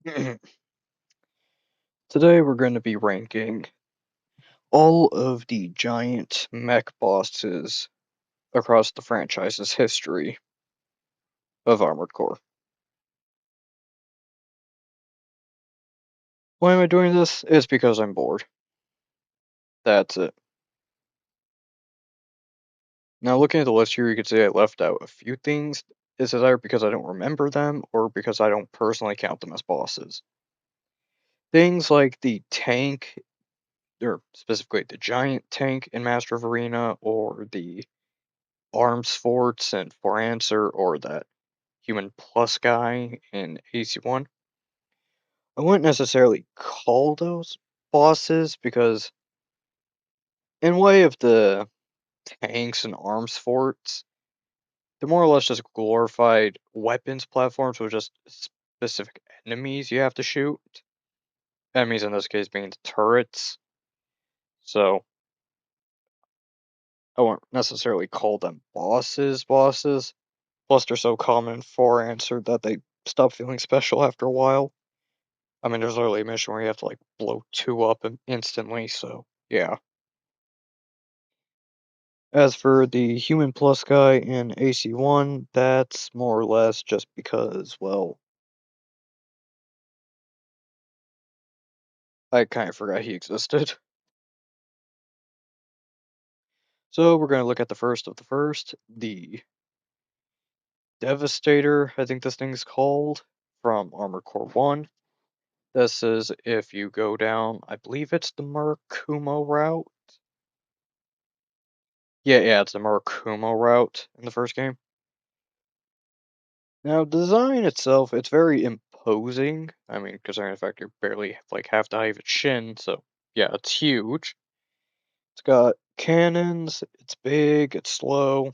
Today we're going to be ranking all of the giant mech bosses across the franchise's history of Armored Core. Why am I doing this? It's because I'm bored. That's it. Now, looking at the list here, you could say I left out a few things. Is it either because I don't remember them or because I don't personally count them as bosses? Things like the tank, or specifically the giant tank in Master of Arena, or the arms forts and For Answer, or that human plus guy in AC1. I wouldn't necessarily call those bosses because, in way of the tanks and arms forts, they're more or less just glorified weapons platforms with just specific enemies you have to shoot. Enemies in this case being the turrets. So I won't necessarily call them bosses. Plus, they're so common in For Answer that they stop feeling special after a while. I mean, there's literally a mission where you have to like blow two up instantly, so yeah. As for the Human Plus guy in AC1, that's more or less just because, well, I kind of forgot he existed. So we're going to look at the first of the first, the Devastator, I think this thing's called, from Armored Core 1. This is if you go down, I believe it's the Murakumo route. Yeah, it's the Murakumo route in the first game. Now, design itself, it's very imposing. I mean, considering the fact you're barely like half the height of its shin, so yeah, it's huge. It's got cannons, it's big, it's slow.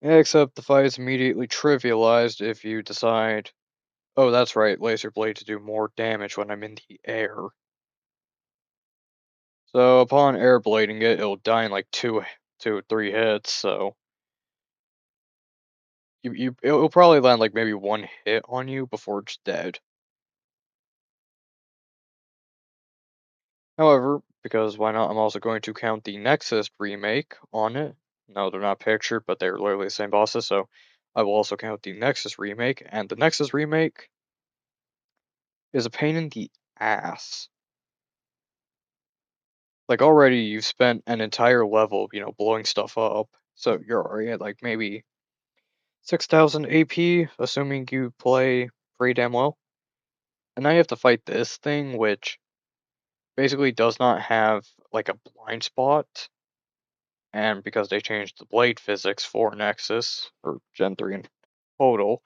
Except the fight is immediately trivialized if you decide, oh, that's right, laser blades do more damage when I'm in the air. So upon air blading it, it'll die in like two or three hits, so it'll probably land like maybe one hit on you before it's dead. However, because why not, I'm also going to count the Nexus remake on it. No, they're not pictured, but they're literally the same bosses, so I will also count the Nexus remake, and the Nexus remake is a pain in the ass. Like, already you've spent an entire level, blowing stuff up, so you're already at, like, maybe 6,000 AP, assuming you play pretty damn well. And now you have to fight this thing, which basically does not have, like, a blind spot. And because they changed the blade physics for Nexus, or Gen 3 in total,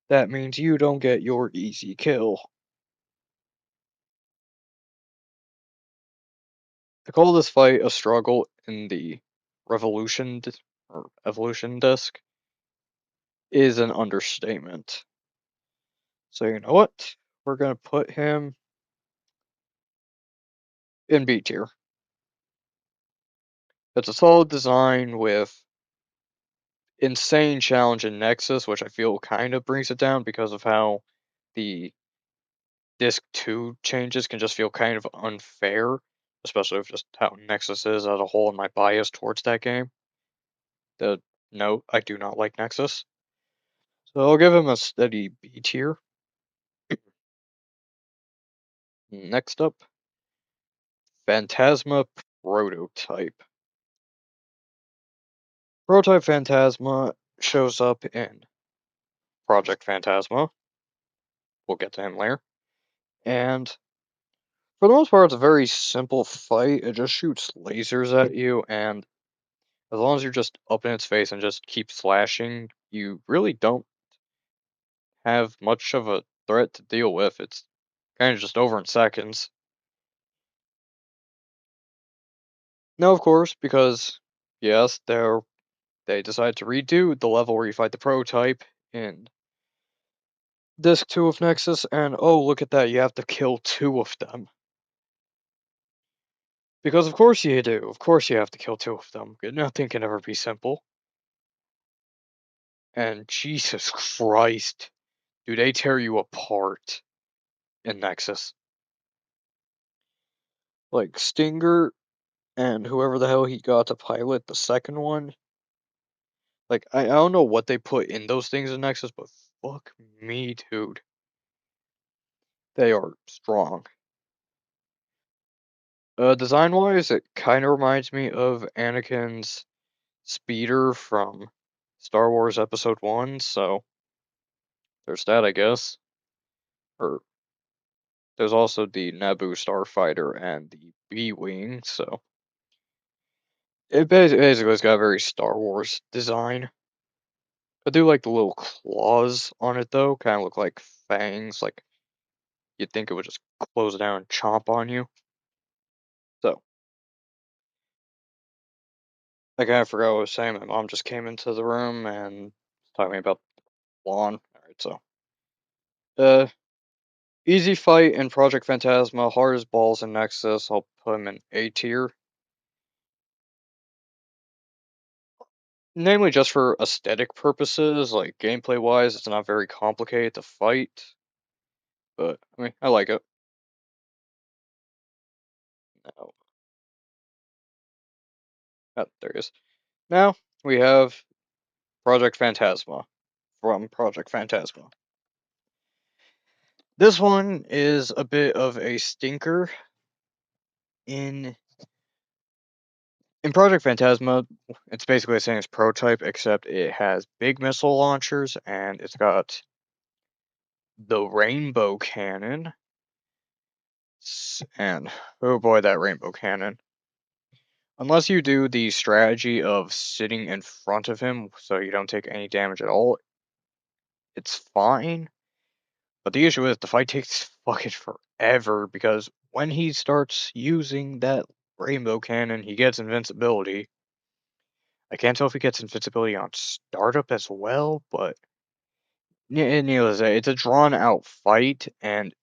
that means you don't get your easy kill. To call this fight a struggle in the or Evolution disc is an understatement. So you know what? We're gonna put him in B tier. It's a solid design with insane challenge in Nexus, which I feel kind of brings it down because of how the Disc 2 changes can just feel kind of unfair, especially with just how Nexus is as a whole and my bias towards that game. The note, I do not like Nexus. So I'll give him a steady B tier. Next up, Phantasma Prototype. Prototype Phantasma shows up in Project Phantasma. We'll get to him later. And for the most part, it's a very simple fight. It just shoots lasers at you, and as long as you're just up in its face and just keep slashing, you really don't have much of a threat to deal with. It's kind of just over in seconds. No, of course, because yes, they decided to redo the level where you fight the prototype in Disc 2 of Nexus, and oh, look at that, you have to kill two of them. Because of course you do, of course you have to kill two of them. Nothing can ever be simple. And Jesus Christ, do they tear you apart in Nexus? Like Stinger and whoever the hell he got to pilot the second one. Like I don't know what they put in those things in Nexus, but fuck me, dude. They are strong. Design wise, it kind of reminds me of Anakin's speeder from Star Wars Episode 1, so there's that, I guess. Or there's also the Naboo starfighter and the B-wing, so it basically has got a very Star Wars design. I do like the little claws on it though, kind of look like fangs, like you'd think it would just close down and chomp on you. So I kind of forgot what I was saying. My mom just came into the room and talking about lawn. All right, so uh, easy fight in Project Phantasma, hard as balls in Nexus. I'll put him in A tier. Namely just for aesthetic purposes, like gameplay wise, it's not very complicated to fight, but I mean, I like it. Now, oh, there it is. Now we have Project Phantasma from Project Phantasma. This one is a bit of a stinker in Project Phantasma. It's basically the same as Prototype, except it has big missile launchers and it's got the rainbow cannon. And oh boy, that rainbow cannon. Unless you do the strategy of sitting in front of him so you don't take any damage at all, it's fine. But the issue is the fight takes fucking forever because when he starts using that rainbow cannon, he gets invincibility. I can't tell if he gets invincibility on startup as well, but needless to say, it's a drawn out fight, and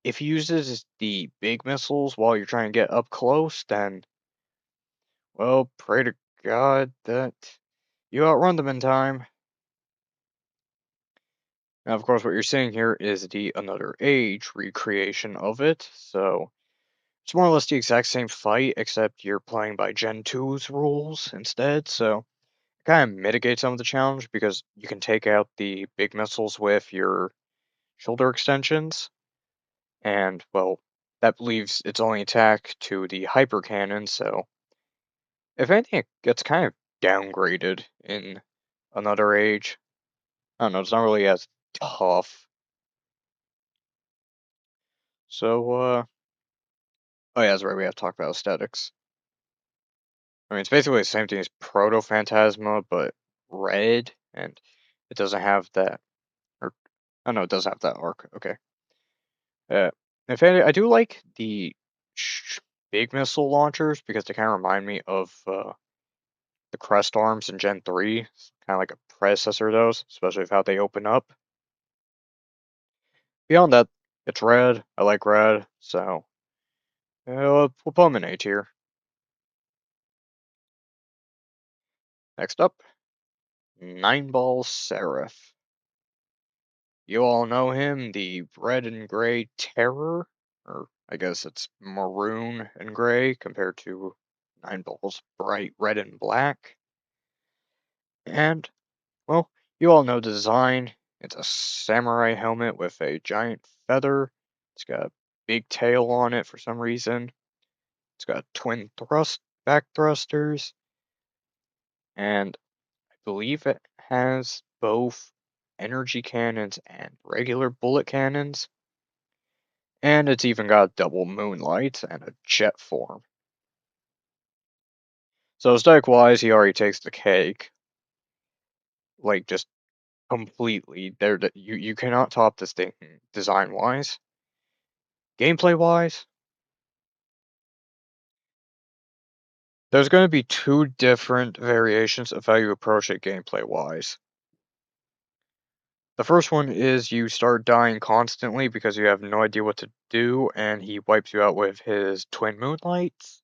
if he uses the big missiles while you're trying to get up close, then, well, pray to God that you outrun them in time. Now, of course, what you're seeing here is the Another Age recreation of it, so it's more or less the exact same fight, except you're playing by Gen 2's rules instead, so it kind of mitigates some of the challenge because you can take out the big missiles with your shoulder extensions, and, well, that leaves its only attack to the hyper cannon, so if anything, it gets kind of downgraded in Another Age. I don't know, it's not really as tough. So, oh yeah, that's right, we have to talk about aesthetics. I mean, it's basically the same thing as Proto Phantasma, but red, and it doesn't have that, or, oh no, it does have that arc, okay. Uh, in fact, I do like the big missile launchers because they kind of remind me of the Crest Arms in Gen 3, kind of like a predecessor of those, especially with how they open up. Beyond that, it's red. I like red, so we'll put them in A tier. Next up, Nine Ball Seraph. You all know him, the red and gray terror, or I guess it's maroon and gray compared to Nine Ball's bright red and black. And, well, you all know the design. It's a samurai helmet with a giant feather. It's got a big tail on it for some reason. It's got twin back thrusters, and I believe it has both energy cannons and regular bullet cannons. And it's even got double moonlight and a jet form. So aesthetic wise, he already takes the cake. Like just completely. You cannot top this thing design wise. Gameplay wise, there's going to be two different variations of how you approach it gameplay wise. The first one is you start dying constantly because you have no idea what to do, and he wipes you out with his twin moonlights.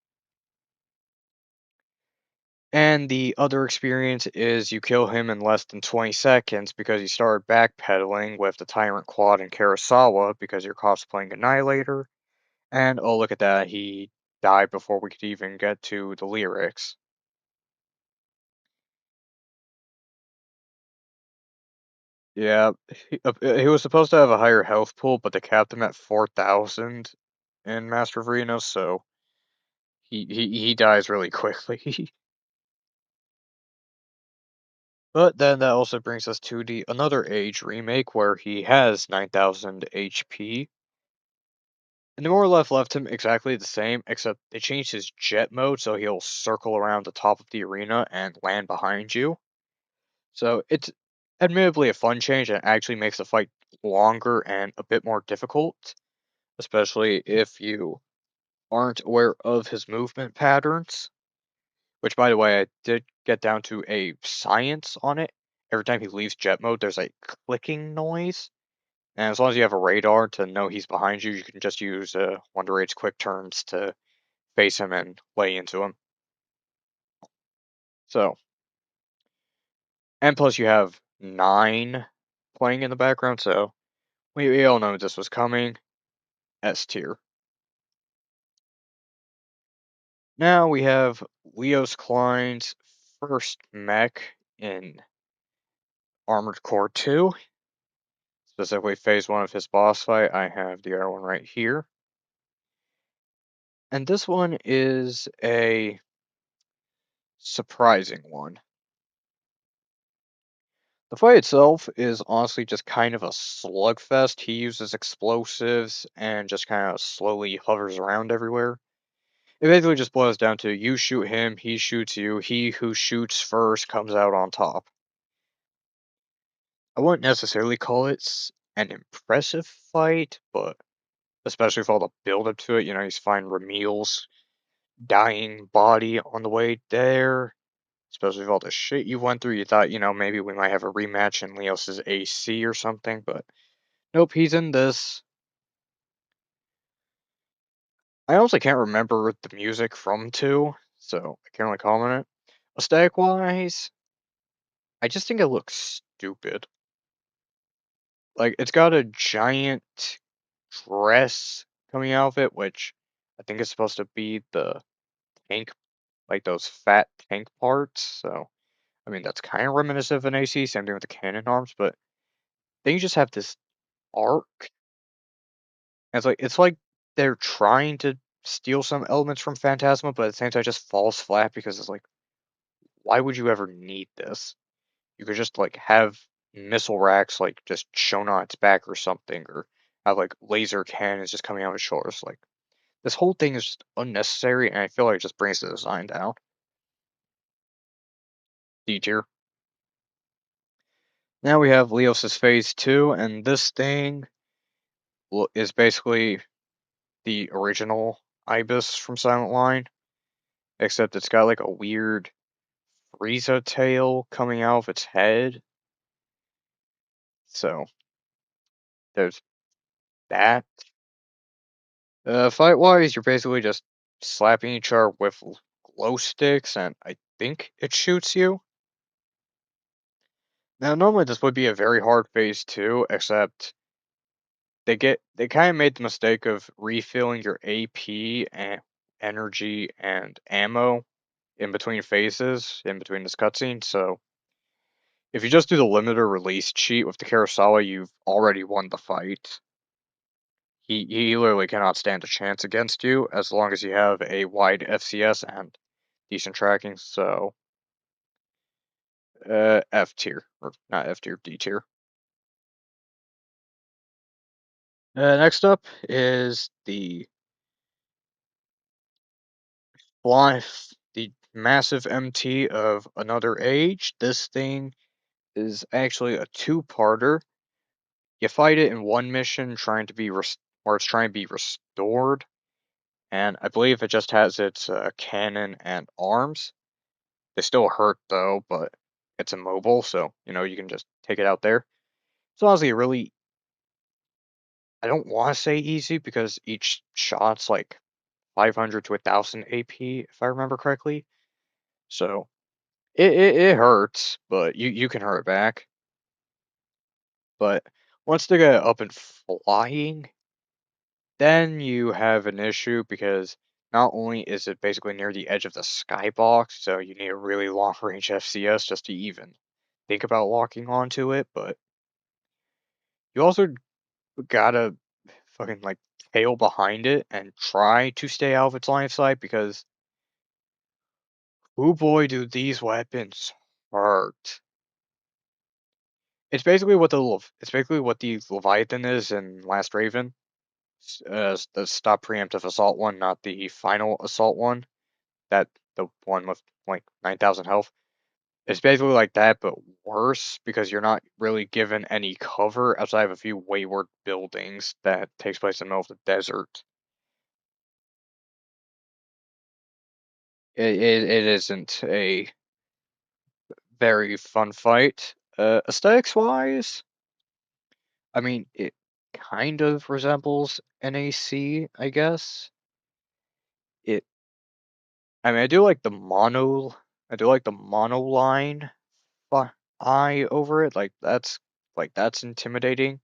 And the other experience is you kill him in less than 20 seconds because you started backpedaling with the Tyrant Quad and Karasawa because you're cosplaying Annihilator. And oh, look at that, he died before we could even get to the lyrics. Yeah, he was supposed to have a higher health pool, but they capped him at 4,000 in Master of Reno, so he dies really quickly. But then that also brings us to the Another Age remake where he has 9,000 HP. And the more left him exactly the same, except they changed his jet mode so he'll circle around the top of the arena and land behind you. So it's admittedly a fun change and actually makes the fight longer and a bit more difficult, especially if you aren't aware of his movement patterns. Which, by the way, I did get down to a science on it. Every time he leaves jet mode, there's a clicking noise. And as long as you have a radar to know he's behind you, you can just use Wonder Eight's quick turns to face him and lay into him. So, and plus you have 9 playing in the background, so we all know this was coming. S tier. Now we have Leos Klein's first mech in Armored Core 2, specifically phase 1 of his boss fight. I have the other one right here. And this one is a surprising one. The fight itself is honestly just kind of a slugfest. He uses explosives and just kind of slowly hovers around everywhere. It basically just boils down to you shoot him, he shoots you, he who shoots first comes out on top. I wouldn't necessarily call it an impressive fight, but especially for all the build up to it, he's finding Ramil's dying body on the way there. Especially with all the shit you went through, you thought, maybe we might have a rematch in Leos's AC or something, but nope, he's in this. I honestly can't remember the music from 2, so I can't really comment it. Aesthetic wise, I just think it looks stupid. Like, it's got a giant dress coming out of it, which I think is supposed to be the tank, like those fat tank parts, so, I mean, that's kind of reminiscent of an AC, same thing with the cannon arms, but then you just have this arc. And it's like they're trying to steal some elements from Phantasma, but at the same time it just falls flat because it's like, why would you ever need this? You could just like have missile racks like just shown on its back or something, or have like laser cannons just coming out of its shoulders. Like this whole thing is just unnecessary, and I feel like it just brings the design down. D tier. Now we have Leos's Phase 2, and this thing is basically the original Ibis from Silent Line, except it's got like a weird Frieza tail coming out of its head. So there's that. Fight wise, you're basically just slapping each other with glow sticks, and I think it shoots you. Now, normally this would be a very hard phase too, except they kind of made the mistake of refilling your AP and energy and ammo in between phases, in between this cutscene. So if you just do the limiter release cheat with the Kurosawa, you've already won the fight. He literally cannot stand a chance against you as long as you have a wide FCS and decent tracking. So, F tier or not F tier, D tier. Next up is the massive MT of Another Age. This thing is actually a two-parter. You fight it in one mission, trying to be or it's trying to be restored, and I believe it just has its cannon and arms. They still hurt though, but it's immobile, so you can just take it out there. It's honestly a really, I don't want to say easy because each shot's like 500 to 1,000 AP if I remember correctly. So it hurts, but you can hurt back. But once they get up and flying, then you have an issue because not only is it basically near the edge of the skybox, so you need a really long range FCS just to even think about locking onto it, but you also gotta fucking like tail behind it and try to stay out of its line of sight because oh boy do these weapons hurt. It's basically what the Leviathan is in Last Raven. The stop preemptive assault one, not the final assault one. That the one with like 9,000 health. It's basically like that, but worse because you're not really given any cover outside of a few wayward buildings that takes place in the middle of the desert. It isn't a very fun fight. Aesthetics wise, I mean, it kind of resembles NAC, I guess. It, I mean, I do like the mono line eye over it. Like that's intimidating.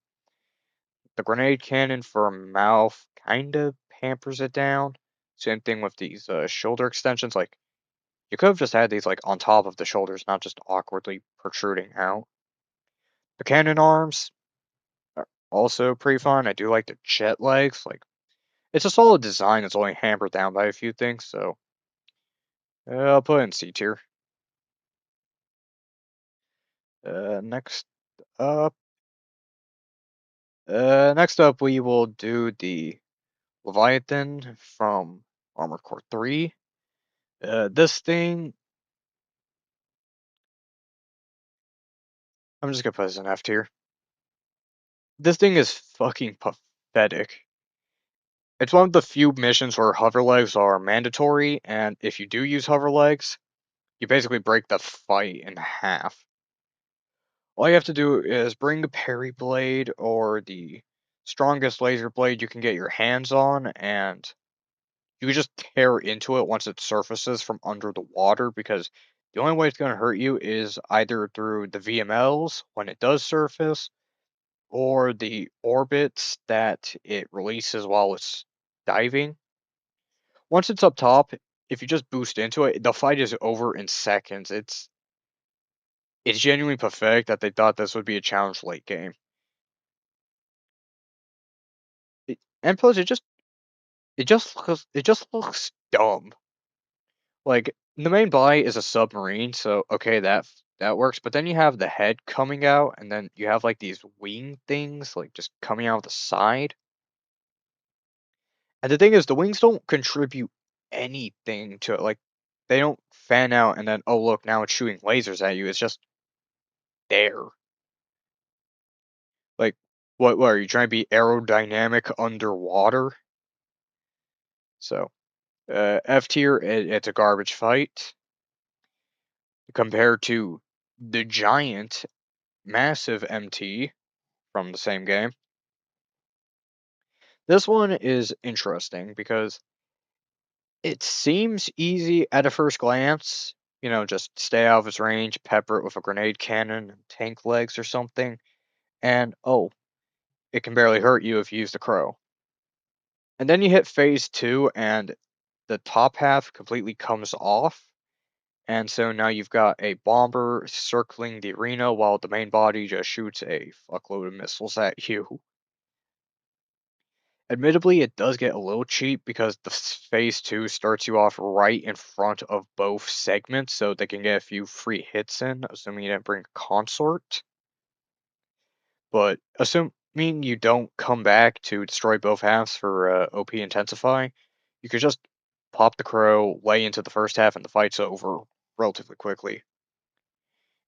The grenade cannon for a mouth kind of hampers it down. Same thing with these shoulder extensions. Like you could have just had these like on top of the shoulders, not just awkwardly protruding out. The cannon arms are also pretty fun. I do like the jet legs. Like it's a solid design. It's only hampered down by a few things. So I'll put it in C tier. Next up, next up we will do the Leviathan from Armored Core 3. This thing, I'm just gonna put this in F tier. This thing is fucking pathetic. It's one of the few missions where hover legs are mandatory, and if you do use hover legs, you basically break the fight in half. All you have to do is bring a parry blade or the strongest laser blade you can get your hands on, and you can just tear into it once it surfaces from under the water because the only way it's going to hurt you is either through the VMLs when it does surface or the orbits that it releases while it's diving. Once it's up top, if you just boost into it, the fight is over in seconds. It's genuinely pathetic that they thought this would be a challenge late game. And plus, it just looks dumb. Like the main body is a submarine, so okay, that works. But then you have the head coming out, and then you have like these wing things like just coming out the side. And the thing is, the wings don't contribute anything to it. Like they don't fan out, and then oh look, now it's shooting lasers at you. It's just there. Like what are you trying to be aerodynamic underwater? So F tier, it's a garbage fight compared to the giant, massive MT from the same game. This one is interesting because it seems easy at a first glance. You know, just stay out of its range, pepper it with a grenade cannon, and tank legs or something, and oh, it can barely hurt you if you use the crow. And then you hit phase two, and the top half completely comes off. And so now you've got a bomber circling the arena while the main body just shoots a fuckload of missiles at you. Admittedly, it does get a little cheap because the phase two starts you off right in front of both segments, so they can get a few free hits in, assuming you didn't bring a consort. But assuming you don't come back to destroy both halves for OP Intensify, you could just pop the crow, lay into the first half, and the fight's over relatively quickly.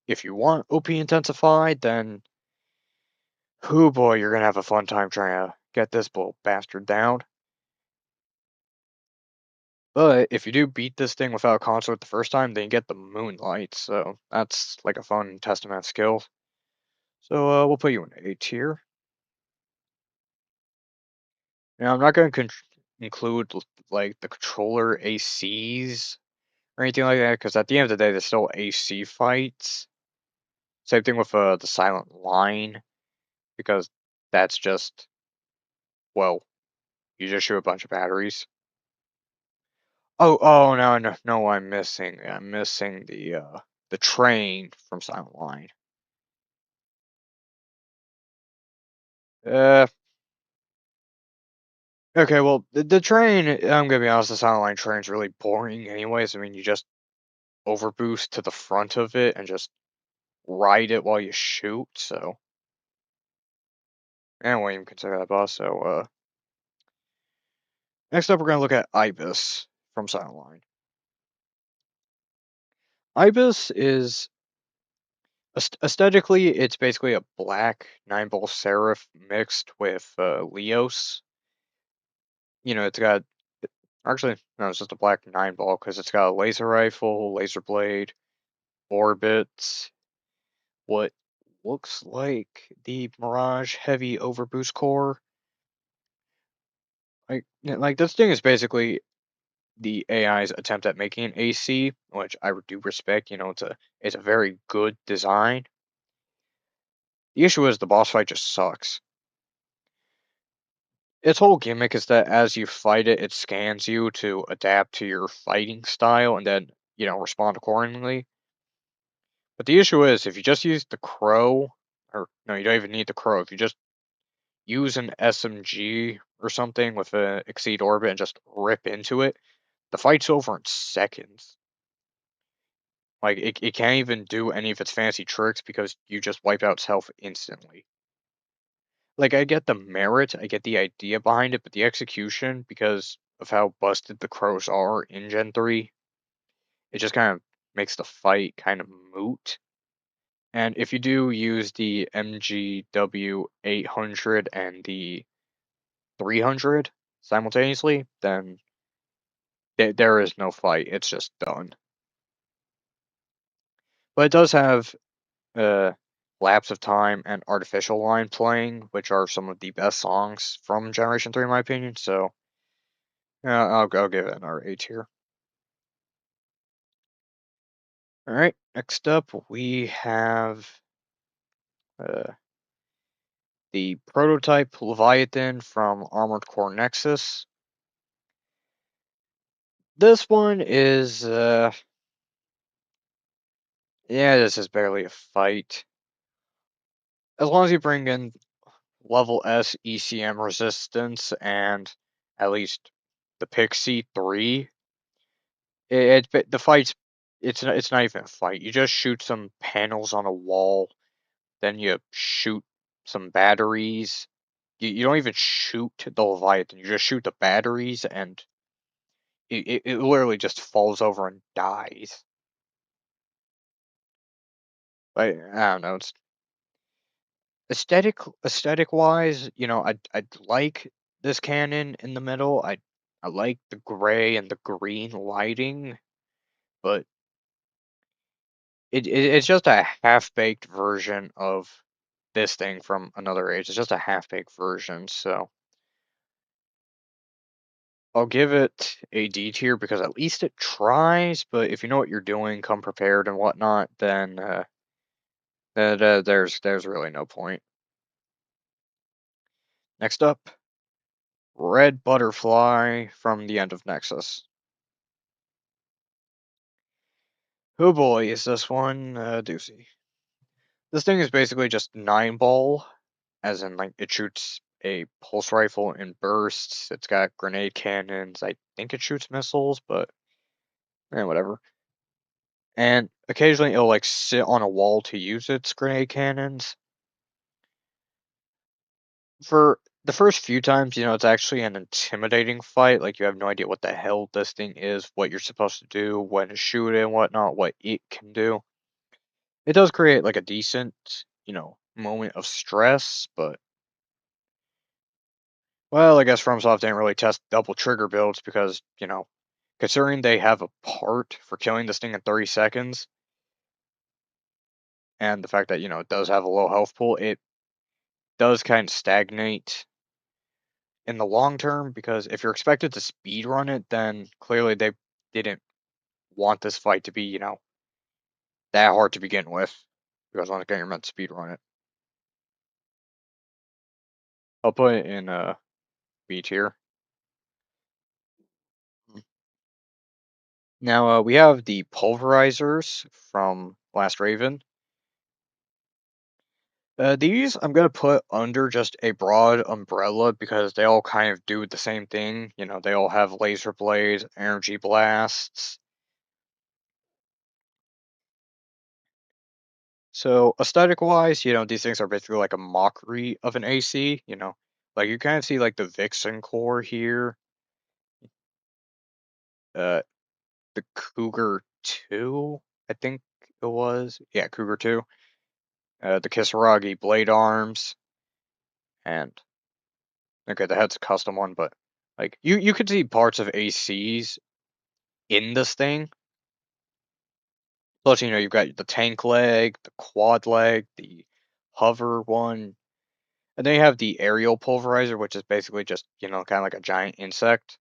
If you want OP Intensify, then oh boy, you're gonna have a fun time trying to get this little bastard down. But if you do beat this thing without a consort the first time, then you get the Moonlight, so that's like a fun testament of skill. So we'll put you in A tier. Now I'm not going to include like the controller ACs or anything like that. Because at the end of the day, there's still AC fights. Same thing with the silent line, because that's just, well, you just shoot a bunch of batteries. Oh no no no! I'm missing the train from Silent Line. Uh, okay, well the train. I'm gonna be honest, the Silent Line train's really boring. Anyways, I mean you just overboost to the front of it and just ride it while you shoot. So I won't even consider that boss. So next up we're gonna look at Ibis from Silent Line. Ibis is aesthetically, it's basically a black 9-ball Seraph mixed with Leos. It's got, actually, no, it's just a black 9-ball because it's got a laser rifle, laser blade, orbits, what looks like the Mirage Heavy Overboost Core. Like this thing is basically the AI's attempt at making an AC, which I do respect. It's a very good design. The issue is the boss fight just sucks. Its whole gimmick is that as you fight it, it scans you to adapt to your fighting style and then, respond accordingly. But the issue is, if you just use the crow, or no, you don't even need the crow. If you just use an SMG or something with a exceed orbit and just rip into it, the fight's over in seconds. Like it can't even do any of its fancy tricks because you just wipe out its health instantly. Like I get the merit, I get the idea behind it, but the execution, because of how busted the crows are in Gen 3, it just kind of makes the fight kind of moot. And if you do use the MGW 800 and the 300 simultaneously, then there is no fight. It's just done. But it does have uh, Lapse of Time and Artificial Line playing, which are some of the best songs from Generation 3, in my opinion. So yeah, I'll give it an R8 tier. All right, next up we have uh, the prototype Leviathan from Armored Core Nexus. This one is, yeah, this is barely a fight. As long as you bring in level S ECM resistance and at least the Pixie 3, the fight's, it's not even a fight. You just shoot some panels on a wall, then you shoot some batteries. You don't even shoot the Leviathan. You just shoot the batteries, and it literally just falls over and dies. I don't know. It's aesthetic wise. I'd like this cannon in the middle. I like the gray and the green lighting, but it's just a half baked version of this thing from another age. It's just a half baked version, so I'll give it a D tier because at least it tries. But if you know what you're doing, come prepared and whatnot, then there's really no point. Next up, Red Butterfly from the end of Nexus. Oh boy, is this one doozy. This thing is basically just 9-ball, as in like it shoots a pulse rifle in bursts. It's got grenade cannons. I think it shoots missiles, but whatever. And occasionally it'll like sit on a wall to use its grenade cannons. For the first few times, it's actually an intimidating fight. Like you have no idea what the hell this thing is, what you're supposed to do, when to shoot it and whatnot, what it can do. It does create like a decent, moment of stress, but well, I guess FromSoft didn't really test double trigger builds because, considering they have a part for killing this thing in 30 seconds, and the fact that, it does have a low health pool, it does kind of stagnate in the long term because if you're expected to speed run it, then clearly they didn't want this fight to be, that hard to begin with. Because once again, you're meant to speedrun it. I'll put it in B tier. Now we have the pulverizers from Last Raven. These I'm gonna put under just a broad umbrella because they all kind of do the same thing. They all have laser blades, energy blasts. So aesthetic wise, these things are basically like a mockery of an AC. Like you kind of see like the Vixen core here, uh, the Cougar 2, I think it was. Yeah, Cougar 2. The Kisaragi blade arms, and okay, the head's a custom one, but like you could see parts of ACs in this thing. Plus, you've got the tank leg, the quad leg, the hover one, and then you have the aerial pulverizer, which is basically just, kind of like a giant insect.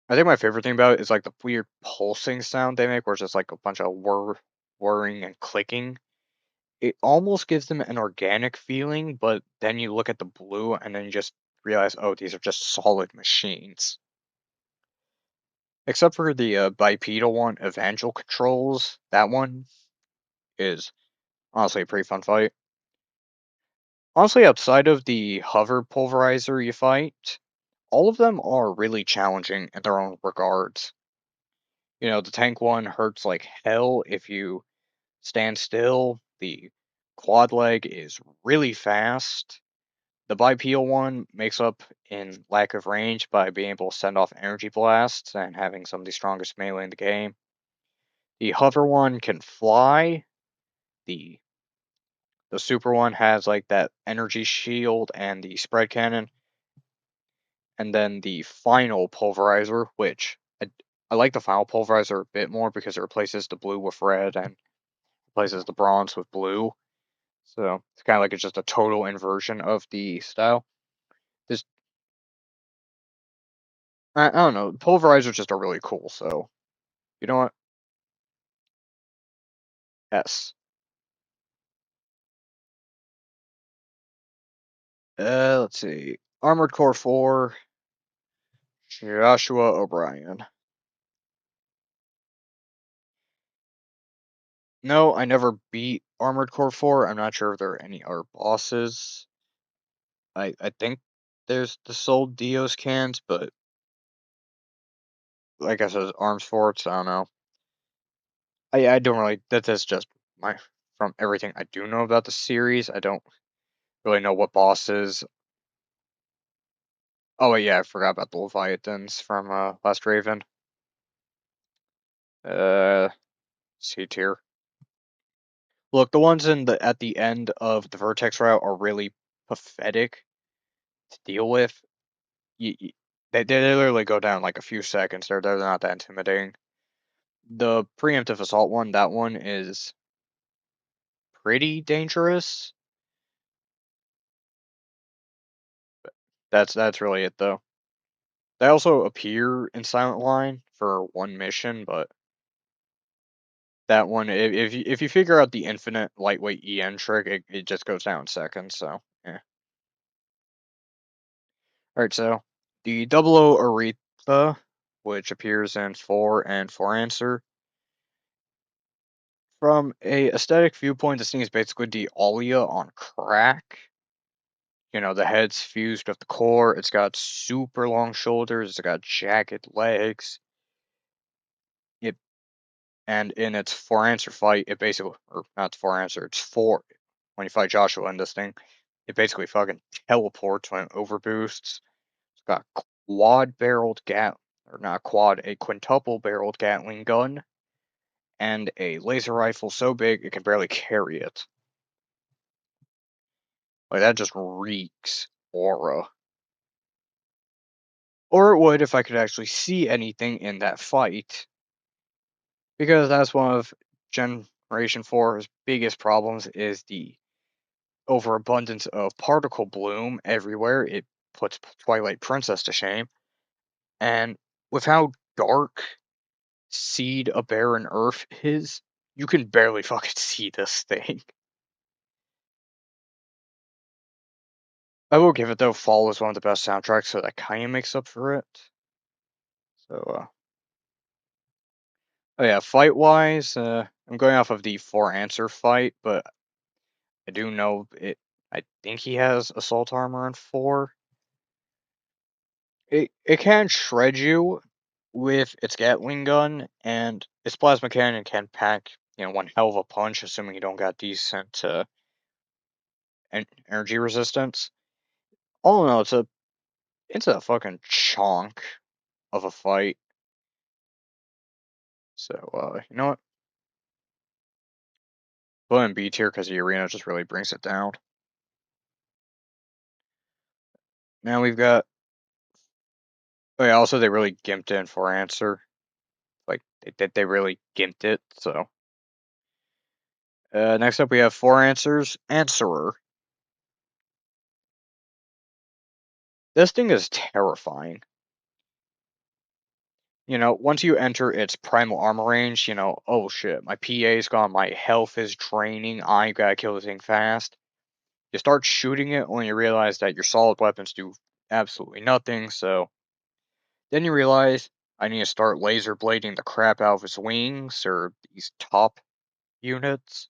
I think my favorite thing about it is like the weird pulsing sound they make, where it's just like a bunch of whirring and clicking. It almost gives them an organic feeling, but then you look at the blue and then you just realize, oh, these are just solid machines. Except for the bipedal one, Evangel controls. That one is honestly a pretty fun fight. Honestly, outside of the hover pulverizer you fight, all of them are really challenging in their own regards. The tank one hurts like hell if you stand still. The quad leg is really fast. The bipedal one makes up in lack of range by being able to send off energy blasts and having some of the strongest melee in the game. The hover one can fly. The the super one has like that energy shield and the spread cannon, and then the final pulverizer, which I like the final pulverizer a bit more because it replaces the blue with red and replaces the bronze with blue. So it's kind of like it's just a total inversion of the style. This I don't know. Pulverizers just are really cool. So you know what? S. Let's see. Armored Core 4, Joshua O'Brien. No, I never beat Armored Core 4. I'm not sure if there are any other bosses. I think there's the Soul Dios cans, but like I said, Arms Forts, I don't know. I don't really, that's just my, from everything I do know about the series, I don't really know what bosses. Oh, wait, yeah, I forgot about the Leviathans from Last Raven. Uh, C tier. Look, the ones at the end of the Vertex route are really pathetic to deal with. You, they literally go down like a few seconds. They're not that intimidating. The preemptive assault one, that one is pretty dangerous. That's really it though. They also appear in Silent Line for one mission, but that one, if you figure out the infinite lightweight EN trick, it just goes down in seconds. So yeah. All right, so the Double O Aretha, which appears in 4 and 4 Answer. From a aesthetic viewpoint, this thing is basically the Alia on crack. The head's fused with the core. It's got super long shoulders. It's got jagged legs. It and in its 4 Answer fight, it basically, or not 4 Answer, it's 4. When you fight Joshua in this thing, it basically fucking teleports when it overboosts. It's got quad barreled gat, or not quad, a quintuple barreled Gatling gun, and a laser rifle so big it can barely carry it. Like that just reeks aura. Or it would if I could actually see anything in that fight. Because that's one of Generation 4's biggest problems is the overabundance of particle bloom everywhere. It puts Twilight Princess to shame. And with how dark seed a barren earth is, you can barely fucking see this thing. I will give it though, Fall is one of the best soundtracks, so that kind of makes up for it. So, oh yeah, fight wise, I'm going off of the four answer fight, but I do know it. I think he has assault armor in four. It can shred you with its Gatling gun, and its plasma cannon can pack one hell of a punch, assuming you don't got decent energy resistance. All in all, it's a fucking chunk of a fight. So you know what? Put in B tier because the arena just really brings it down. Now we've got. Oh yeah, also they really gimped in for answer. Like they really gimped it. So next up we have four answers. Answerer. This thing is terrifying. Once you enter its primal armor range, oh shit, my PA's gone, my health is draining, I gotta kill this thing fast. You start shooting it when you realize that your solid weapons do absolutely nothing, so then you realize I need to start laser blading the crap out of its wings, or these top units.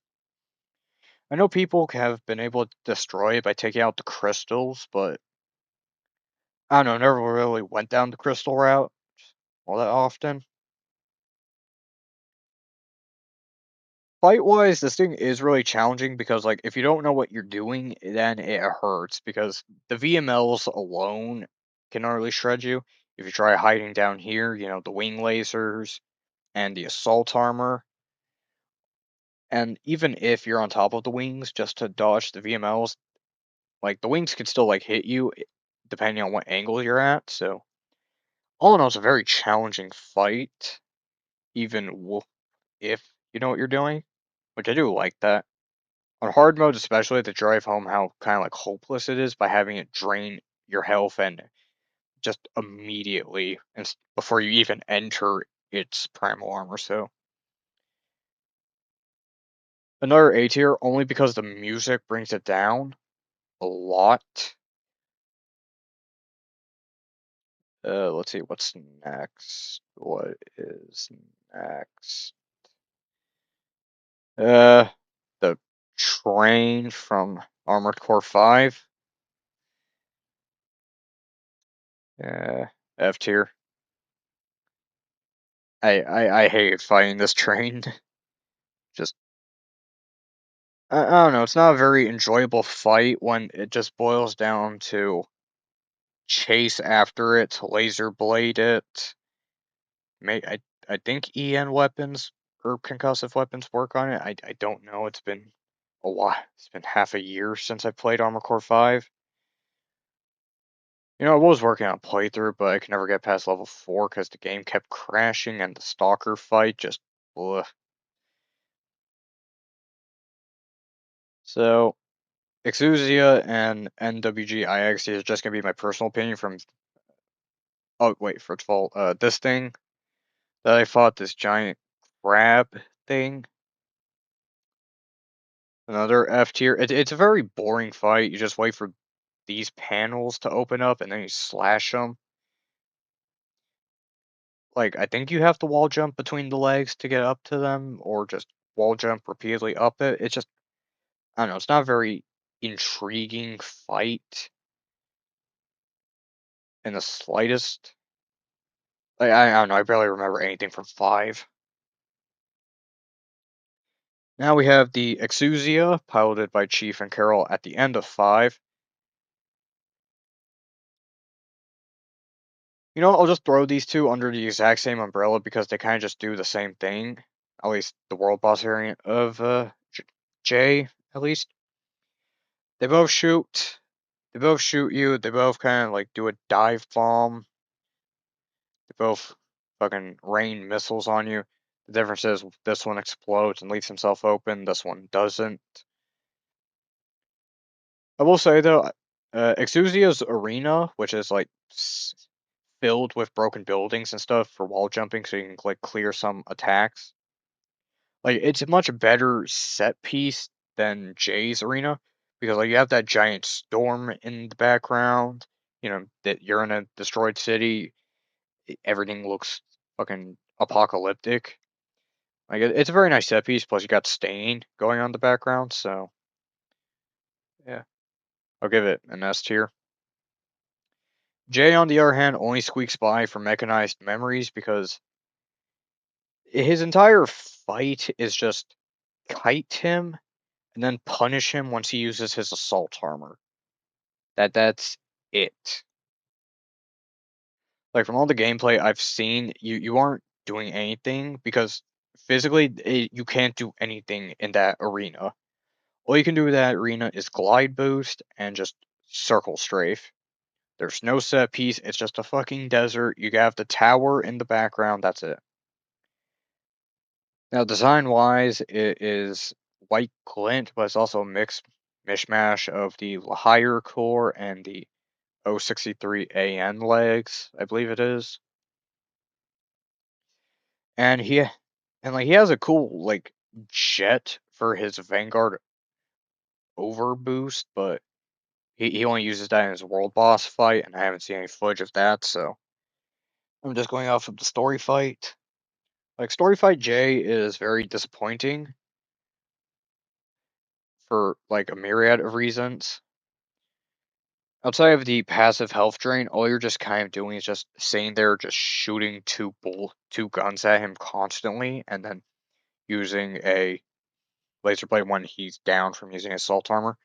I know people have been able to destroy it by taking out the crystals, but I don't know, never really went down the crystal route all that often. Fight wise, this thing is really challenging because, like, if you don't know what you're doing, then it hurts because the VMLs alone can really shred you. If you try hiding down here, the wing lasers and the assault armor, and even if you're on top of the wings just to dodge the VMLs, like, the wings can still, like, hit you depending on what angle you're at. So, all in all, it's a very challenging fight, even if you know what you're doing, which I do like that. On hard mode, especially to drive home how kind of like hopeless it is by having it drain your health and just immediately and before you even enter its primal armor. So another A tier only because the music brings it down a lot. Let's see what's next. What is next? Uh, the train from Armored Core 5. F tier. I hate fighting this train. Just I don't know. It's not a very enjoyable fight when it just boils down to chase after it, laser blade it. I think EN weapons or concussive weapons work on it. I don't know. It's been a while. It's been half a year since I played Armor Core 5. I was working on a playthrough, but I could never get past level 4 because the game kept crashing and the stalker fight just. Ugh. So Exusia and NWGIX is just gonna be my personal opinion from. Oh wait, first of all, this thing that I fought, this giant crab thing, another F tier. It's a very boring fight. You just wait for these panels to open up and then you slash them. Like I think you have to wall jump between the legs to get up to them, or just wall jump repeatedly up it. It's just I don't know. It's not a very intriguing fight in the slightest. I don't know. I barely remember anything from 5. Now we have the Exusia, piloted by Chief and Carol at the end of 5. I'll just throw these two under the exact same umbrella because they kind of just do the same thing. At least the world boss variant of J, at least. They both shoot. They both shoot you. They both kind of like do a dive bomb. They both fucking rain missiles on you. The difference is this one explodes and leaves himself open. This one doesn't. I will say though, Exusia's arena, which is like filled with broken buildings and stuff for wall jumping, so you can like clear some attacks. Like it's a much better set piece than Jay's arena because like you have that giant storm in the background. You know that you're in a destroyed city. Everything looks fucking apocalyptic. Like it's a very nice set piece. Plus you got Stain going on in the background, so yeah, I'll give it an S tier. Jay, on the other hand, only squeaks by for mechanized memories because his entire fight is just kite him and then punish him once he uses his assault armor. That's it. Like from all the gameplay I've seen, you aren't doing anything because physically you can't do anything in that arena. All you can do in that arena is glide boost and just circle strafe. There's no set piece. It's just a fucking desert. You have the tower in the background. That's it. Now, design wise, it is white glint, but it's also a mixed mishmash of the higher core and the 063AN legs, I believe it is. And he has a cool like jet for his Vanguard overboost, but he only uses that in his world boss fight, and I haven't seen any footage of that, so I'm just going off of the story fight. Like story fight J is very disappointing for like a myriad of reasons. Outside of the passive health drain, all you're just kind of doing is just sitting there, just shooting two guns at him constantly, and then using a laser blade when he's down from using assault armor.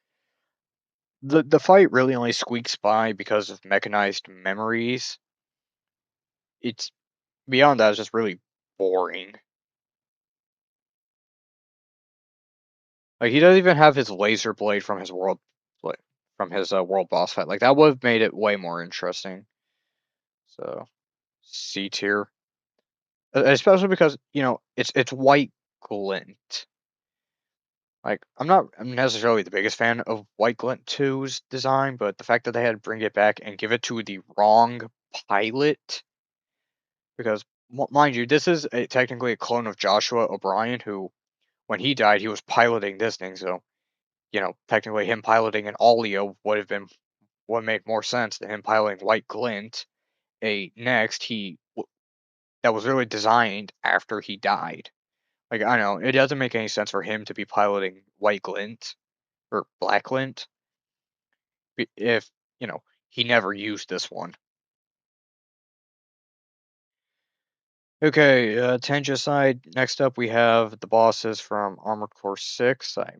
The fight really only squeaks by because of mechanized memories. It's beyond that, it's just really boring. Like he doesn't even have his laser blade from his world boss fight. Like that would have made it way more interesting. So C tier. Especially because it's white glint. Like I'm necessarily the biggest fan of White Glint 2's design, but the fact that they had to bring it back and give it to the wrong pilot, because mind you, this is technically a clone of Joshua O'Brien, who when he died he was piloting this thing, so technically him piloting an Olio would make more sense than him piloting White Glint. Next that was really designed after he died. Like, I don't know, it doesn't make any sense for him to be piloting White Glint or Black Glint if, he never used this one. Okay, tangent aside, next up we have the bosses from Armored Core 6. I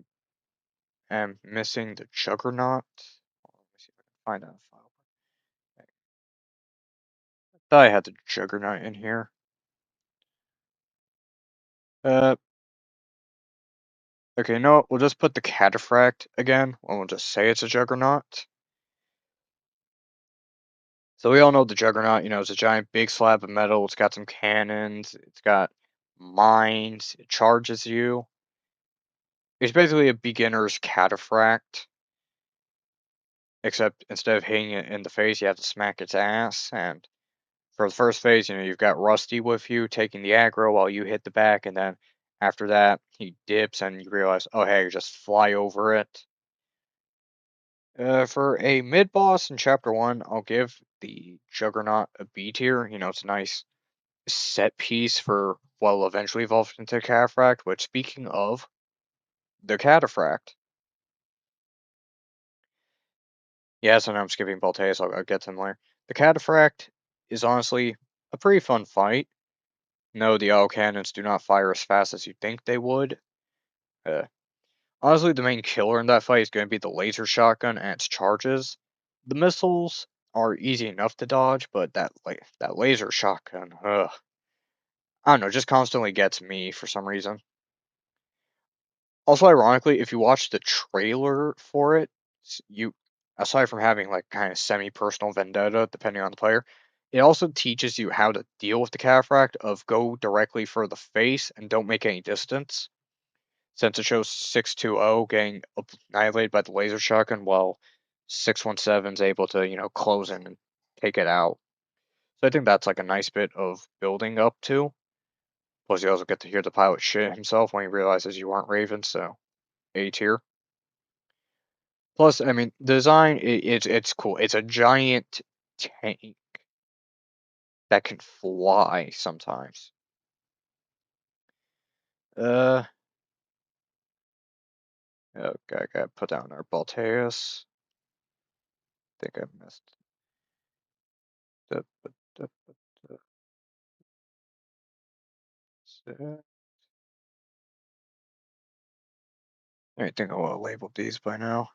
am missing the Juggernaut. Let me see if I can find that file. I thought I had the Juggernaut in here. Uh, okay, no, we'll just put the Cataphract again, and we'll just say it's a Juggernaut. So we all know the Juggernaut, it's a giant big slab of metal. It's got some cannons. It's got mines. It charges you. It's basically a beginner's cataphract, except instead of hitting it in the face, you have to smack its ass. And for the first phase, you've got Rusty with you taking the aggro while you hit the back, and then after that, he dips and you realize, oh hey, you just fly over it. For a mid boss in Chapter 1, I'll give the Juggernaut a B tier. It's a nice set piece for what will eventually evolve into Cataphract, which speaking of, the Cataphract. Yes, and I'm skipping Balteus, I'll get to them later. The Cataphract is honestly a pretty fun fight. No, the auto cannons do not fire as fast as you think they would. Uh, Honestly, the main killer in that fight is going to be the laser shotgun and its charges. The missiles are easy enough to dodge, but that laser shotgun, I don't know, just constantly gets me for some reason. Also, ironically, if you watch the trailer for it, you aside from having like kind of semi-personal vendetta depending on the player, it also teaches you how to deal with the cataphract of go directly for the face and don't make any distance. Since it shows 620 getting annihilated by the laser shotgun while 617 is able to, close in and take it out. So I think that's like a nice bit of building up to. Plus, you also get to hear the pilot shit himself when he realizes you aren't Raven, so A tier. Plus, I mean, design it's cool. It's a giant tank that can fly sometimes. Uh, okay, I gotta put down our Balteus. Think I missed. The, the, the, I think I will have labeled these by now.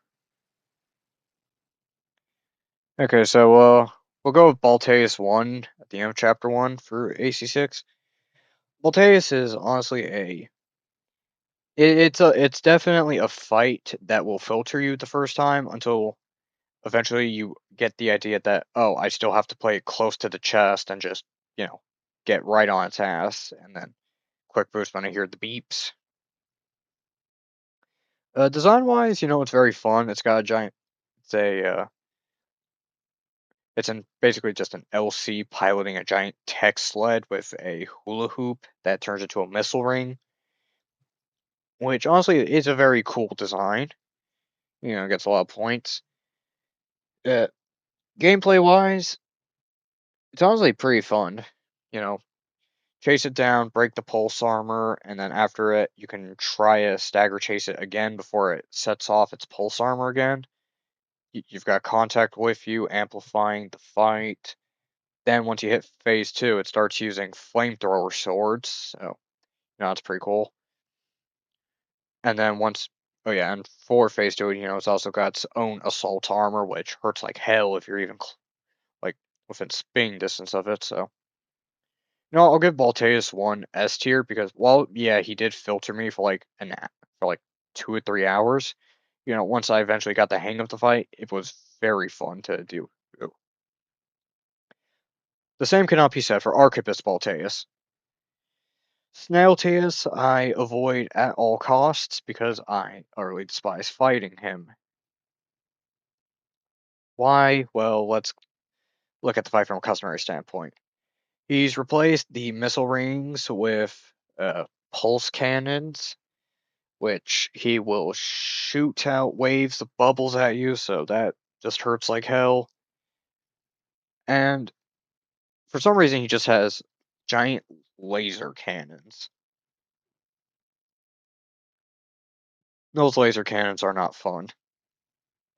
Okay, so we'll go with Balteus 1 at the end of chapter 1 for AC6. Balteus is honestly it's definitely a fight that will filter you the first time until eventually you get the idea that, oh, I still have to play it close to the chest and just, get right on its ass and then quick boost when I hear the beeps. Design wise, it's very fun. It's got a giant it's a it's in basically just an LC piloting a giant tech sled with a hula hoop that turns into a missile ring, which honestly is a very cool design. Gets a lot of points. Uh, Gameplay wise, it's honestly pretty fun. You know, chase it down, break the pulse armor, and then after it, you can try to stagger chase it again before it sets off its pulse armor again. You've got contact with you, amplifying the fight. Then once you hit phase 2, it starts using flamethrower swords. So, it's pretty cool. And then oh yeah, and for phase 2, it's also got its own assault armor, which hurts like hell if you're even like within spin distance of it. So, I'll give Balteus 1 S tier because while yeah, he did filter me for like for like 2 or 3 hours. Once I eventually got the hang of the fight, it was very fun to do. The same cannot be said for Archipus Balteus. Snailteus I avoid at all costs because I utterly despise fighting him. Why? Well, let's look at the fight from a customary standpoint. He's replaced the missile rings with pulse cannons, which he will shoot out waves of bubbles at you, so that just hurts like hell. And for some reason, he just has giant laser cannons. Those laser cannons are not fun.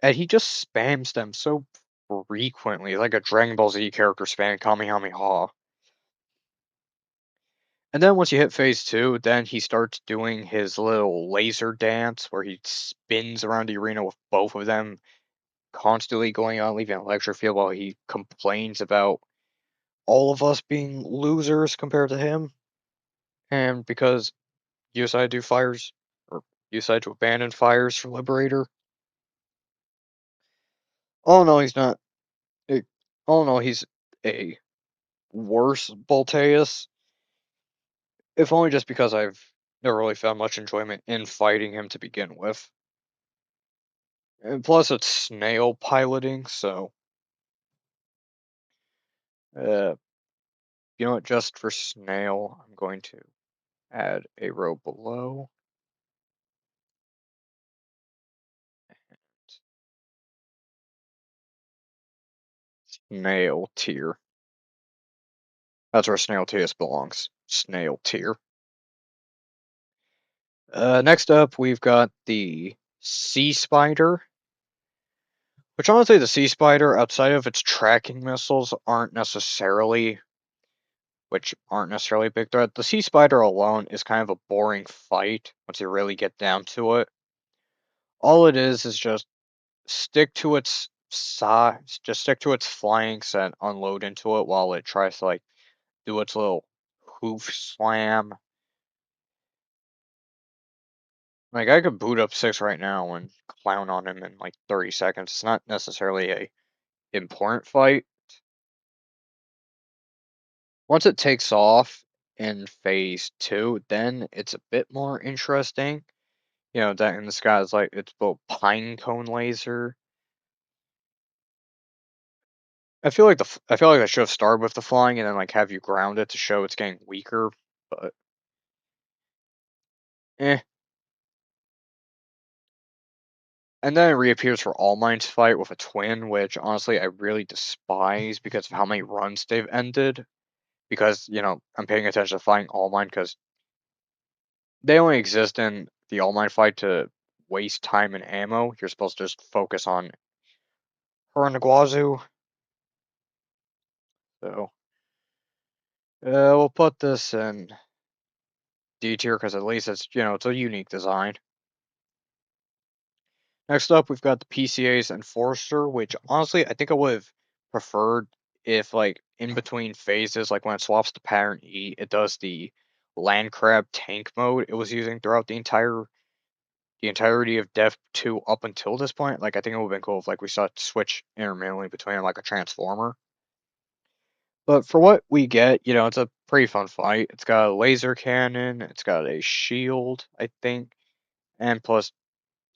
And he just spams them so frequently, like a Dragon Ball Z character spamming Kamehameha. And then once you hit phase 2, then he starts doing his little laser dance where he spins around the arena with both of them constantly going on, leaving a lecture field while he complains about all of us being losers compared to him. And because you decided to do fires, or you decided to abandon fires for Liberator. Oh no, he's not. Oh no, he's a worse Bolteus. If only just because I've never really found much enjoyment in fighting him to begin with. And plus, it's snail piloting, so uh, what? Just for snail, I'm going to add a row below. Snail tier. That's where snail tier belongs. Snail tier. Next up, we've got the sea spider. Which honestly, the sea spider, outside of its tracking missiles, aren't necessarily a big threat. The sea spider alone is kind of a boring fight once you really get down to it. All it is just stick to its size, just stick to its flanks and unload into it while it tries to like do its little hoof slam. Like I could boot up 6 right now and clown on him in like 30 seconds. It's not necessarily a important fight. Once it takes off in phase 2, then it's a bit more interesting. That in the sky is like its little pine cone laser. I feel like I should have started with the flying and then like have you ground it to show it's getting weaker, but eh. And then it reappears for All Might's fight with a twin, which honestly I really despise because of how many runs they've ended. Because, I'm paying attention to fighting All Might because they only exist in the All Might fight to waste time and ammo. You're supposed to just focus on her and Iguazu. So, we'll put this in D tier because at least it's a unique design. Next up, we've got the PCA's Enforcer, which honestly, I think I would have preferred if, like, in between phases, like when it swaps to pattern E, it does the land crab tank mode it was using throughout the entirety of Dev 2 up until this point. Like, I think it would have been cool if, like, we saw it switch intermittently between, like, a transformer. But for what we get, it's a pretty fun fight. It's got a laser cannon, it's got a shield, I think, and plus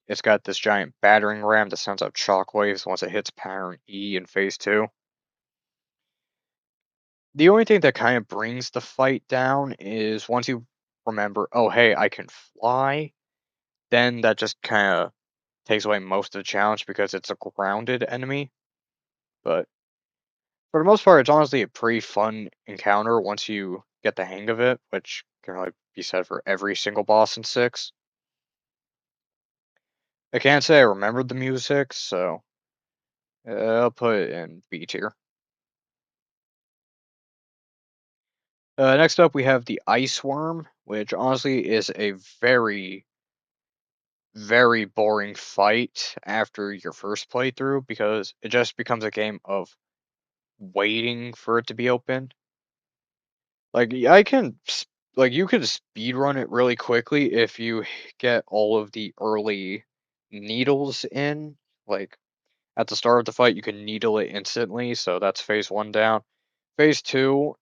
it's got this giant battering ram that sends out shockwaves once it hits pattern E in phase 2. The only thing that kind of brings the fight down is once you remember, oh hey, I can fly, then that just kind of takes away most of the challenge because it's a grounded enemy. But for the most part, it's honestly a pretty fun encounter once you get the hang of it, which can really be said for every single boss in 6. I can't say I remembered the music, so I'll put it in B tier. Next up, we have the Ice Worm, which honestly is a very, very boring fight after your first playthrough because it just becomes a game of waiting for it to be open. Like you can speed run it really quickly if you get all of the early needles in. Like at the start of the fight, you can needle it instantly, so that's phase 1 down. Phase 2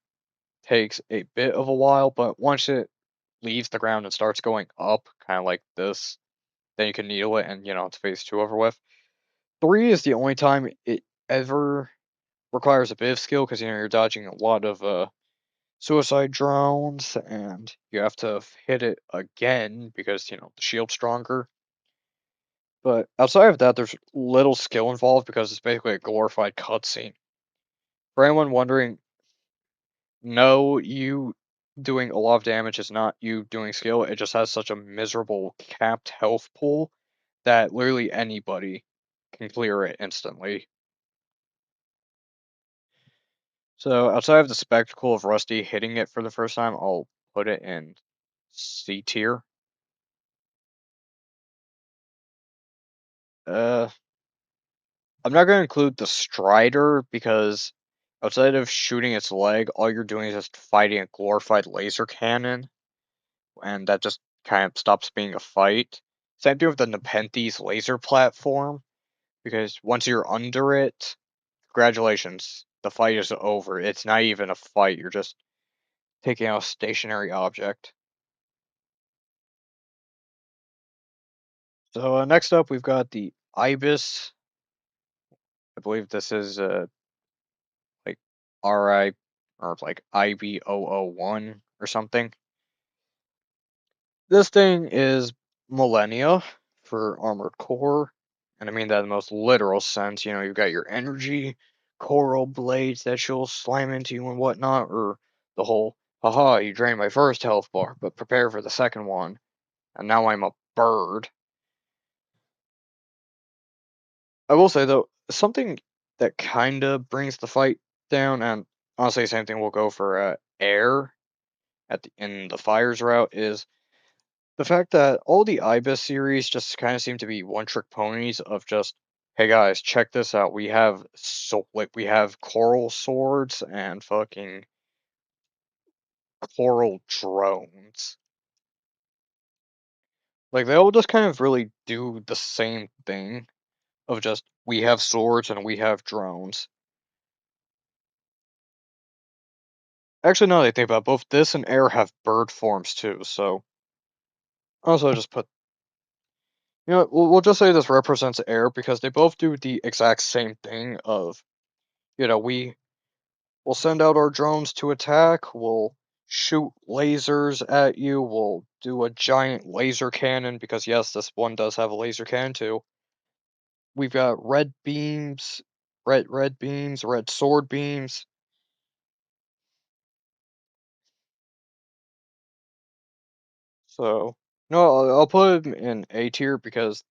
takes a bit of a while, but once it leaves the ground and starts going up, kind of like this, then you can needle it, and it's phase 2 over with. 3 is the only time it ever requires a bit of skill because you're dodging a lot of suicide drones, and you have to hit it again because the shield's stronger. But outside of that, there's little skill involved because it's basically a glorified cutscene. For anyone wondering, no, you doing a lot of damage is not you doing skill. It just has such a miserable capped health pool that literally anybody can clear it instantly. So outside of the spectacle of Rusty hitting it for the first time, I'll put it in C tier. Uh, I'm not going to include the Strider because outside of shooting its leg, all you're doing is just fighting a glorified laser cannon, and that just kind of stops being a fight. Same thing with the Nepenthes laser platform, because once you're under it, congratulations, the fight is over. It's not even a fight, you're just taking out a stationary object. So next up, we've got the Ibis. I believe this is like RI or like IB001 or something. This thing is millennia for Armored Core, and I mean that in the most literal sense. You've got your energy, coral blades that she'll slam into you and whatnot, or the whole, haha, you drained my first health bar, but prepare for the second one, and now I'm a bird. I will say though, something that kinda brings the fight down, and honestly, same thing will go for air in the fires route is the fact that all the Ibis series just kind of seem to be one-trick ponies of just, hey guys, check this out. We have coral swords and fucking coral drones. Like they all just kind of really do the same thing of just we have swords and we have drones. Actually, now that I think about it, both this and air have bird forms too. So also just put we'll just say this represents air because they both do the exact same thing of we will send out our drones to attack. We'll shoot lasers at you. We'll do a giant laser cannon because yes, this one does have a laser cannon too. We've got red beams, red beams, red sword beams. So no, I'll put him in A tier because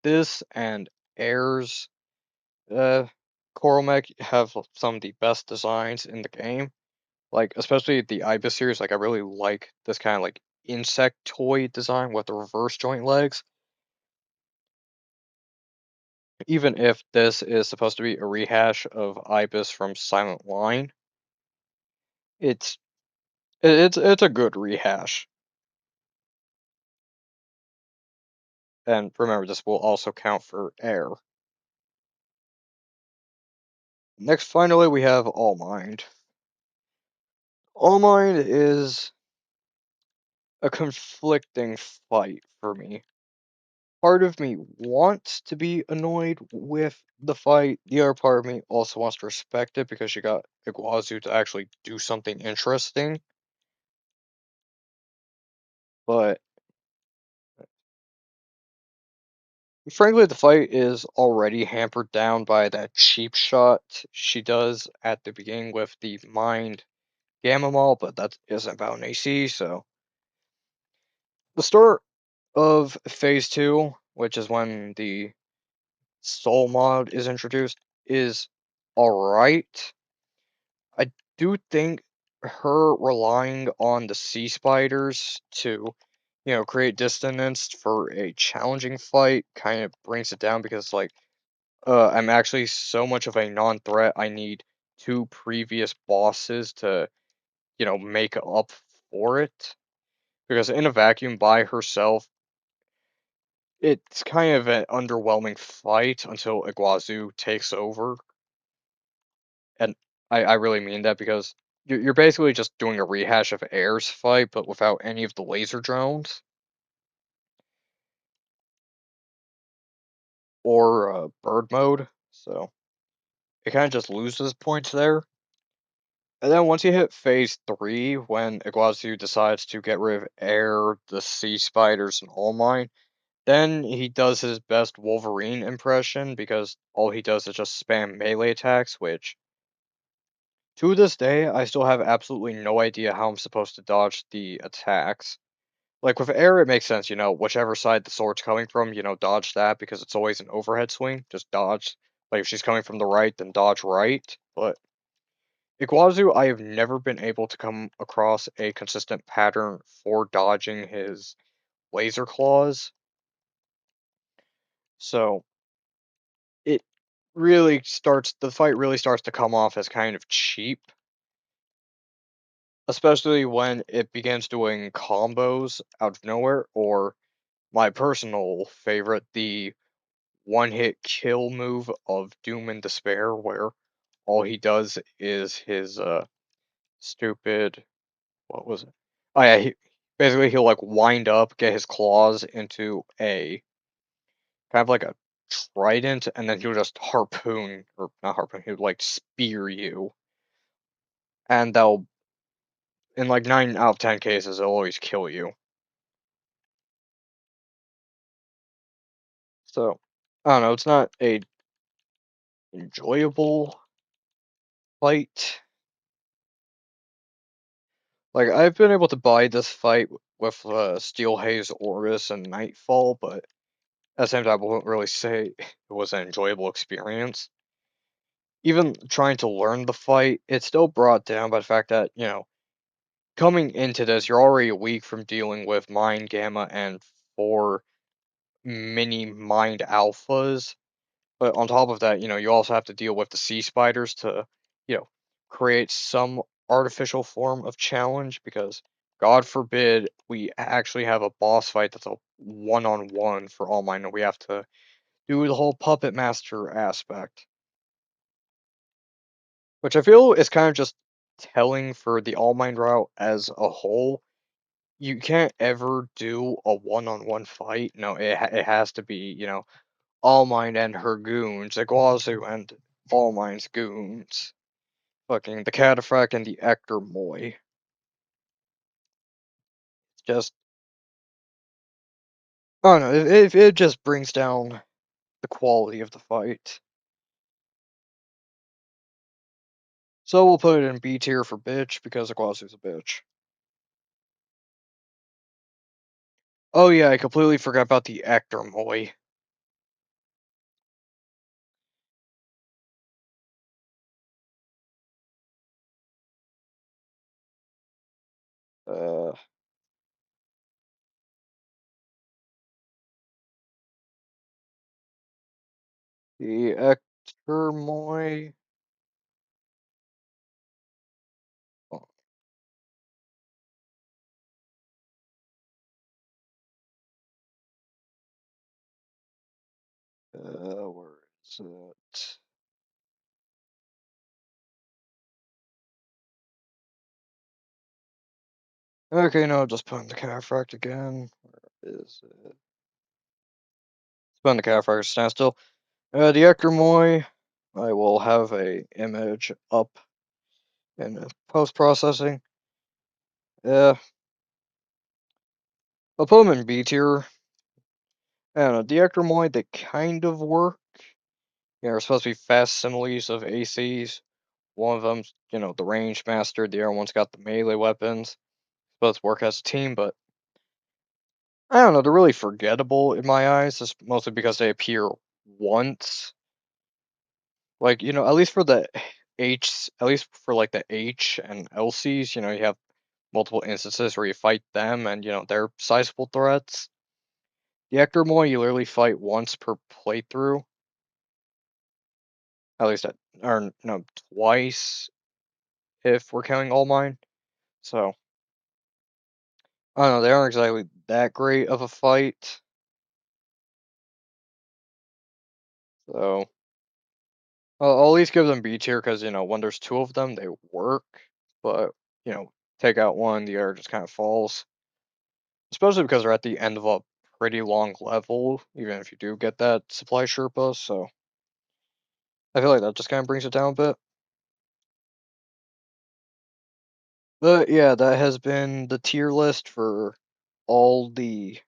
this and Air's uh Coral Mech have some of the best designs in the game. Like especially the Ibis series, like I really like this kind of like insectoid design with the reverse joint legs. Even if this is supposed to be a rehash of Ibis from Silent Line, it's it's a good rehash. And remember, this will also count for Air. Next, finally, we have All Mind. All Mind is a conflicting fight for me. Part of me wants to be annoyed with the fight. The other part of me also wants to respect it because you got Iguazu to actually do something interesting. But frankly, the fight is already hampered down by that cheap shot she does at the beginning with the Mind Gamma Mall, but that isn't about an AC, so. The start of Phase 2, which is when the Soul mod is introduced, is alright. I do think her relying on the sea spiders to, create dissonance for a challenging fight kind of brings it down because, like, I'm actually so much of a non-threat. I need two previous bosses to, make up for it. Because in a vacuum by herself, it's kind of an underwhelming fight until Iguazu takes over. And I really mean that because you're basically just doing a rehash of Air's fight, but without any of the laser drones or bird mode. So it kind of just loses points there. And then once you hit phase 3, when Iguazu decides to get rid of Air, the Sea Spiders, and All Mine, then he does his best Wolverine impression because all he does is just spam melee attacks, which to this day I still have absolutely no idea how I'm supposed to dodge the attacks. Like with air, it makes sense, whichever side the sword's coming from, dodge that because it's always an overhead swing. Just dodge. Like if she's coming from the right, then dodge right. But Iguazu, I have never been able to come across a consistent pattern for dodging his laser claws. So it the fight really starts to come off as kind of cheap, especially when it begins doing combos out of nowhere, or my personal favorite, the one hit kill move of Doom and Despair, where all he does is his stupid what was it? Oh yeah, basically he'll like wind up, get his claws into a kind of like a trident, and then he'll just harpoon or not harpoon, he'll like spear you. And they'll in like 9 out of 10 cases they'll always kill you. So I don't know, it's not a enjoyable fight. Like I've been able to buy this fight with Steel Haze Orbis and Nightfall, but at the same time I wouldn't really say it was an enjoyable experience. Even trying to learn the fight, it's still brought down by the fact that, coming into this, you're already weak from dealing with Mind Gamma and 4 mini Mind Alphas. But on top of that, you also have to deal with the sea spiders to, you know, create some artificial form of challenge because God forbid we actually have a boss fight that's a one-on-one for All Might and we have to do the whole puppet master aspect. Which I feel is kind of just telling for the All Might route as a whole. You can't ever do a one-on-one fight. No, it has to be, All Might and her goons, Iguazu and All Mine's goons. Fucking the Cataphract and the Actor Moy. Just, I don't know, it just brings down the quality of the fight. So we'll put it in B tier for bitch because Aquasu's a bitch. Oh yeah, I completely forgot about the Actor Moy. Uh, the Actor Moy. Oh, where is it? Okay, no, just put in the Cataphract again. Where is it? Put in the Cataphract standstill. The Actor Moy. I will have a image up in post processing. Yeah, I'll put them in B tier. I don't know, the Actor Moy, they kind of work. They're supposed to be fast similes of ACs. One of them's, the range master. The other one's got the melee weapons. Both work as a team, but I don't know. They're really forgettable in my eyes, just mostly because they appear once. Like, at least for the at least for like the H and LCs, you have multiple instances where you fight them and, they're sizable threats. The Ector Moy, you literally fight once per playthrough. At least, or no, twice if we're counting all mine. So, I don't know. They aren't exactly that great of a fight. So, I'll at least give them B tier because, when there's two of them, they work. But, take out one, the other just kind of falls. Especially because they're at the end of a pretty long level, even if you do get that supply Sherpa. So, I feel like that just kind of brings it down a bit. But yeah, that has been the tier list for all the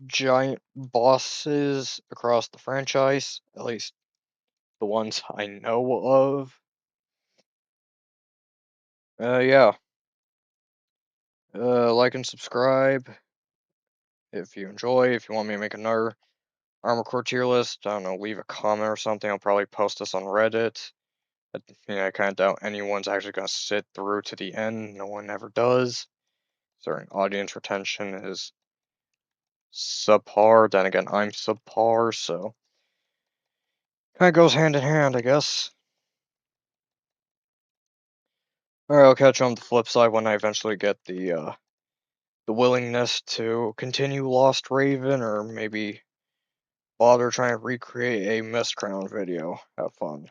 giant bosses across the franchise, at least the ones I know of. Yeah. Like and subscribe if you enjoy. If you want me to make another Armor Core tier list, I don't know, leave a comment or something. I'll probably post this on Reddit. But, I kind of doubt anyone's actually going to sit through to the end. No one ever does. Certain audience retention is subpar. Then again, I'm subpar, so kind of goes hand in hand, I guess. Alright, I'll catch you on the flip side when I eventually get the willingness to continue Lost Raven, or maybe bother trying to recreate a Mist Crown video. Have fun.